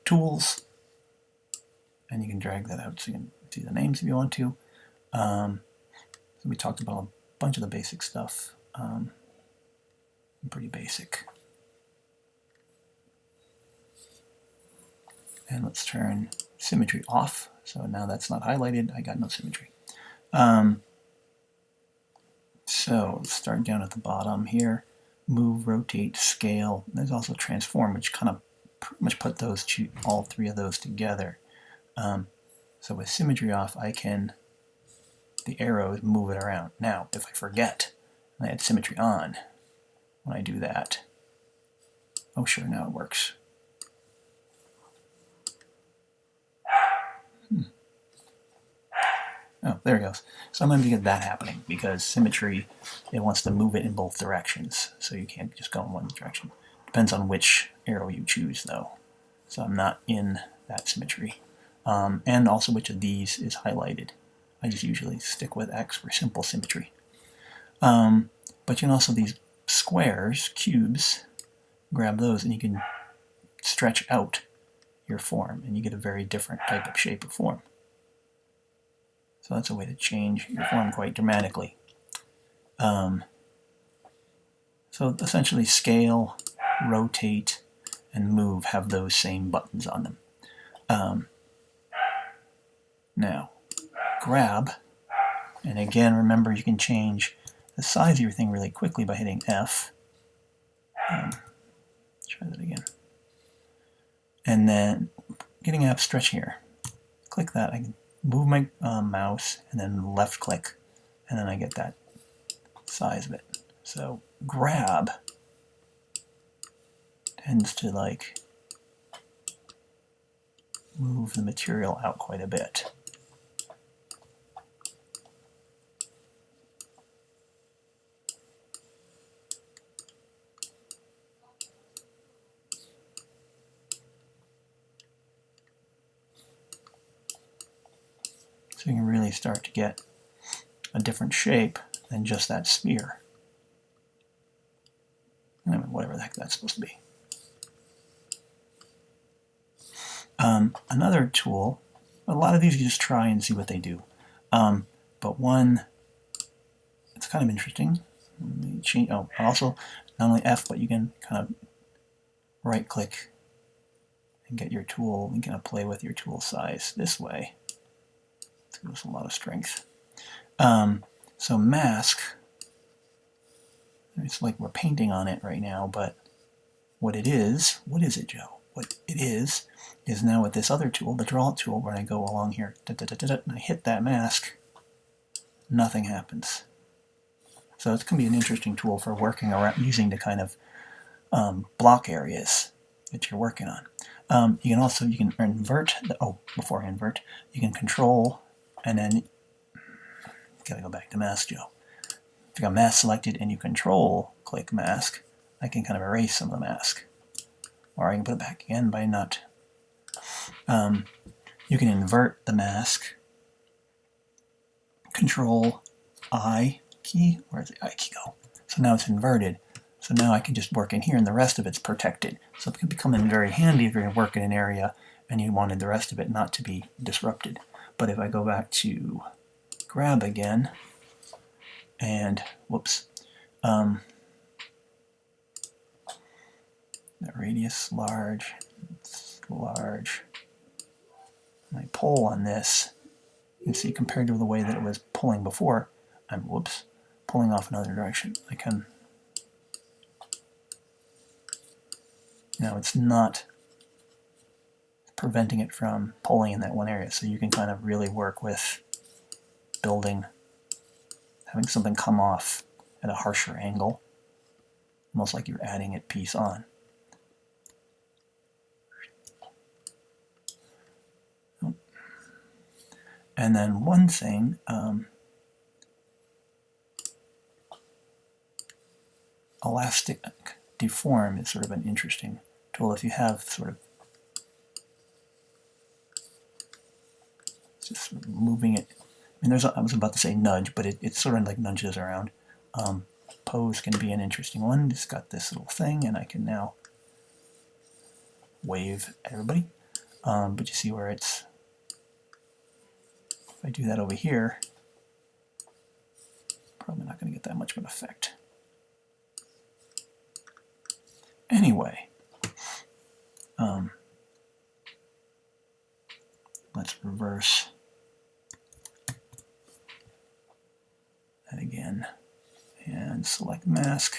tools, and you can drag that out so you can see the names if you want to. So we talked about a bunch of the basic stuff. Pretty basic. And let's turn symmetry off. So now that's not highlighted. I got no symmetry. So let's start down at the bottom here. Move, rotate, scale. There's also transform, which kind of pretty much put those all three of those together. So with symmetry off, the arrows move it around. Now, if I forget and I had symmetry on, when I do that, oh sure, now it works. Oh, there it goes. Sometimes you get that happening because symmetry, it wants to move it in both directions, so you can't just go in one direction. Depends on which arrow you choose, though. So I'm not in that symmetry. And also which of these is highlighted. I just usually stick with X for simple symmetry. But you can also, these squares, cubes, grab those and you can stretch out your form, and you get a very different type of shape of form. So that's a way to change your form quite dramatically. So essentially scale, rotate, and move have those same buttons on them. Now, grab, and again, remember you can change the size of your thing really quickly by hitting F. Try that again. And then getting up, stretch here. Click that. I can move my mouse and then left click, and then I get that size of it. So grab tends to like move the material out quite a bit. So you can really start to get a different shape than just that sphere. I mean, whatever the heck that's supposed to be. Another tool, a lot of these you just try and see what they do. But one, it's kind of interesting. Also, not only F, but you can kind of right click and get your tool and kind of play with your tool size this way. It gives us a lot of strength. So mask, it's like we're painting on it right now, but what it is it, Joe? What it is now with this other tool, the draw tool, when I go along here, and I hit that mask, nothing happens. So it's going to be an interesting tool for working around, using to kind of block areas that you're working on. You can invert, before I invert, you can control, and then, gotta go back to mask, Joe. If you got mask selected and you control click mask, I can kind of erase some of the mask. Or I can put it back again by not. You can invert the mask. Control I key, where's the I key go? So now it's inverted. So now I can just work in here and the rest of it's protected. So it can become very handy if you're going to work in an area and you wanted the rest of it not to be disrupted. But if I go back to grab again, and whoops, the radius large, it's large. My pull on this, you can see compared to the way that it was pulling before, I'm pulling off another direction. I can, now it's not preventing it from pulling in that one area, so you can kind of really work with building, having something come off at a harsher angle, almost like you're adding a piece on. And then one thing, elastic deform is sort of an interesting tool. If you have sort of just sort of moving it, I mean, I was about to say nudge, but it sort of like nudges around. Pose can be an interesting one. It's got this little thing, and I can now wave everybody. But you see where it's, if I do that over here, probably not going to get that much of an effect. Anyway, let's reverse that again and select mask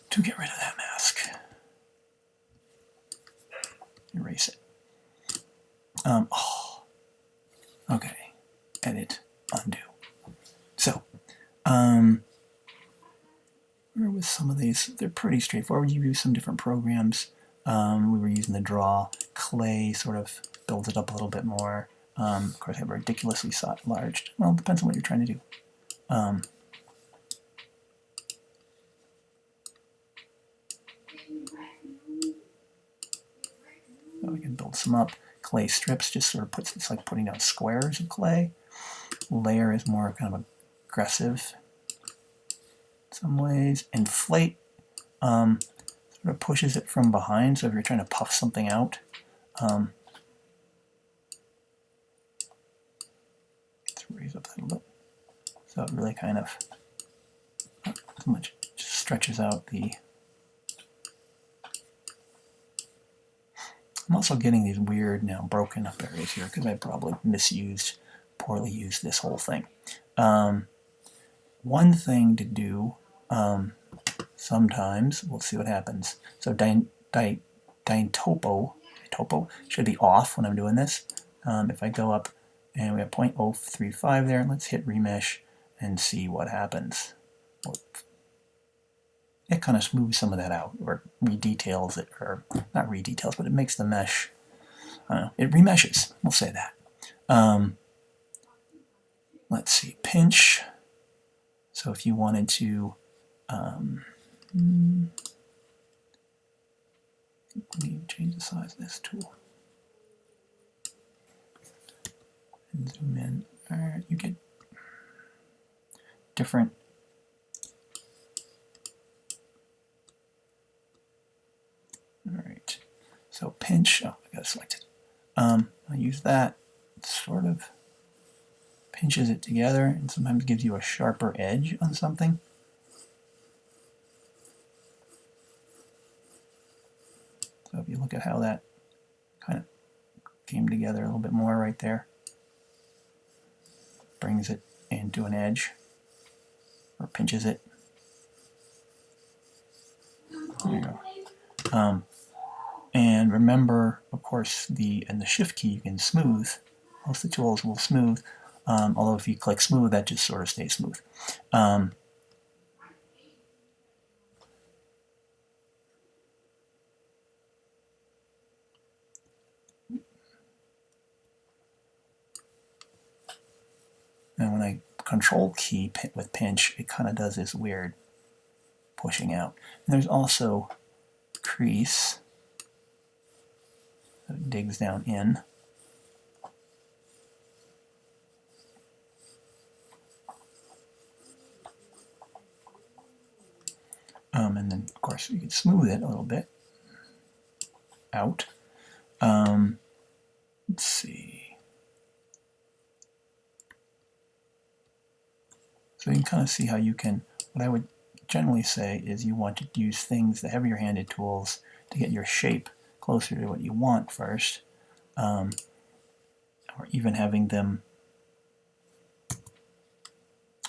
to get rid of that mask. Erase it. Okay, edit, undo. So, where was some of these? They're pretty straightforward. You use some different programs. We were using the draw. Clay sort of builds it up a little bit more. Of course, I have a ridiculously large. Well, it depends on what you're trying to do. So we can build some up. Clay strips just sort of puts, it's like putting down squares of clay. Layer is more kind of aggressive in some ways. Inflate sort of pushes it from behind, so if you're trying to puff something out, let's raise up that a little bit. So it really kind of, not so much, just stretches out the. I'm also getting these weird now broken up areas here because I probably poorly used this whole thing. One thing to do sometimes, we'll see what happens. So topo should be off when I'm doing this. If I go up and we have 0.035 there, let's hit remesh and see what happens. It kind of smooths some of that out, or redetails it, or not redetails, but it makes the mesh, I don't know, it remeshes, we'll say that. Let's see, pinch. So if you wanted to, let me change the size of this tool. And zoom in. Alright, you get different. Alright, so pinch, oh, I gotta select it. I use that, it sort of pinches it together and sometimes gives you a sharper edge on something. So if you look at how that kind of came together a little bit more right there, brings it into an edge, or pinches it. There you go. And remember, of course, in the shift key you can smooth. Most of the tools will smooth, although if you click smooth, that just sort of stays smooth. And when I control key with pinch, it kind of does this weird pushing out. And there's also crease. So it digs down in. And then, of course, you can smooth it a little bit out. Let's see. So you can kind of see how you can, what I would generally say is you want to use things, the heavier handed tools, to get your shape closer to what you want first, or even having them,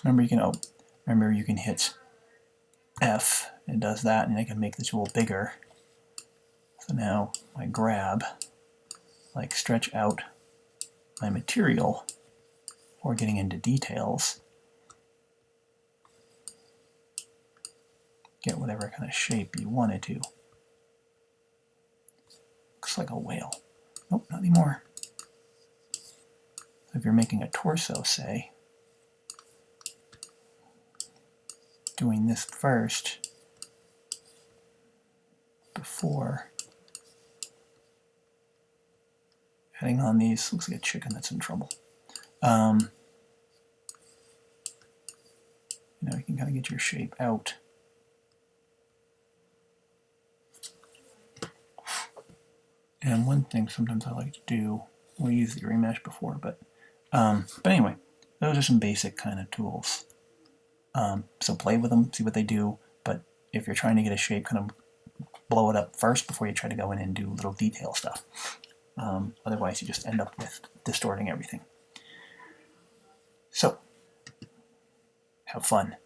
remember you can hit F, it does that, and I can make the tool bigger. So now I grab, like stretch out my material, or getting into details, get whatever kind of shape you wanted to. Looks like a whale. Nope, not anymore. So if you're making a torso, say, doing this first before adding on these, looks like a chicken that's in trouble. You know, you can kind of get your shape out. And one thing sometimes I like to do, we used the remesh before, but anyway, those are some basic kind of tools. So play with them, see what they do, but if you're trying to get a shape, kind of blow it up first before you try to go in and do little detail stuff. Otherwise you just end up with distorting everything. So, have fun.